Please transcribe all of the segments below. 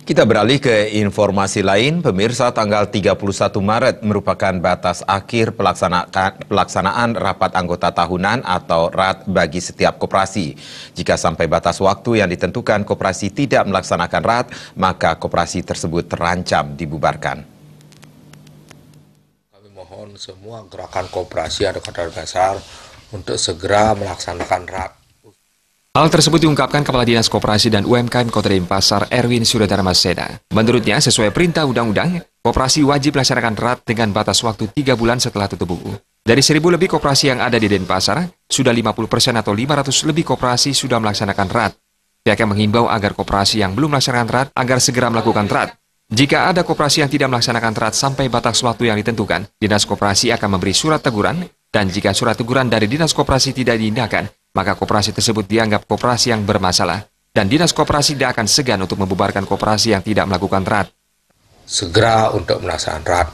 Kita beralih ke informasi lain. Pemirsa, tanggal 31 Maret merupakan batas akhir pelaksanaan rapat anggota tahunan atau RAT bagi setiap koperasi. Jika sampai batas waktu yang ditentukan koperasi tidak melaksanakan RAT, maka koperasi tersebut terancam dibubarkan. Kami mohon semua gerakan koperasi atau kadar besar untuk segera melaksanakan RAT. Hal tersebut diungkapkan Kepala Dinas Koperasi dan UMKM Kota Denpasar, Erwin Suryodharma Seda. Menurutnya, sesuai perintah undang-undang, koperasi wajib melaksanakan RAT dengan batas waktu 3 bulan setelah tutup buku. Dari 1.000 lebih koperasi yang ada di Denpasar, sudah 50% atau 500 lebih koperasi sudah melaksanakan RAT. Pihaknya menghimbau agar koperasi yang belum melaksanakan RAT agar segera melakukan RAT. Jika ada koperasi yang tidak melaksanakan RAT sampai batas waktu yang ditentukan, Dinas Koperasi akan memberi surat teguran, dan jika surat teguran dari Dinas Koperasi tidak diindahkan, maka koperasi tersebut dianggap koperasi yang bermasalah, dan Dinas Koperasi tidak akan segan untuk membubarkan koperasi yang tidak melakukan RAT. Segera untuk melaksanakan RAT,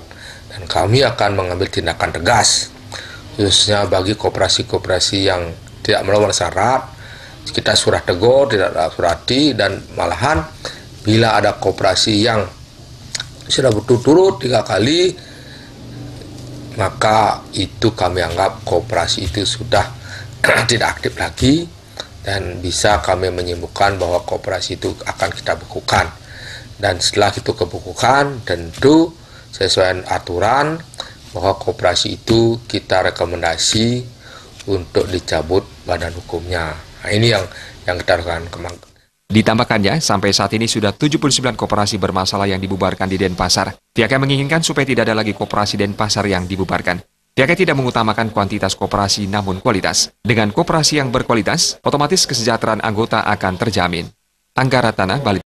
dan kami akan mengambil tindakan tegas, khususnya bagi koperasi-koperasi yang tidak melaksanakan RAT. Kita surat tegur, tidak surati, dan malahan bila ada koperasi yang sudah berturut-turut 3 kali, maka itu kami anggap koperasi itu sudah tidak aktif lagi, dan bisa kami menyimpulkan bahwa koperasi itu akan kita bukukan. Dan setelah itu kebukukan, tentu sesuai aturan bahwa koperasi itu kita rekomendasi untuk dicabut badan hukumnya. Nah, ini yang kita lakukan kemarin. Ditambahkannya, sampai saat ini sudah 79 koperasi bermasalah yang dibubarkan di Denpasar. Pihaknya menginginkan supaya tidak ada lagi koperasi Denpasar yang dibubarkan. Pihaknya tidak mengutamakan kuantitas koperasi namun kualitas. Dengan koperasi yang berkualitas, otomatis kesejahteraan anggota akan terjamin. Angga Ratana, Bali.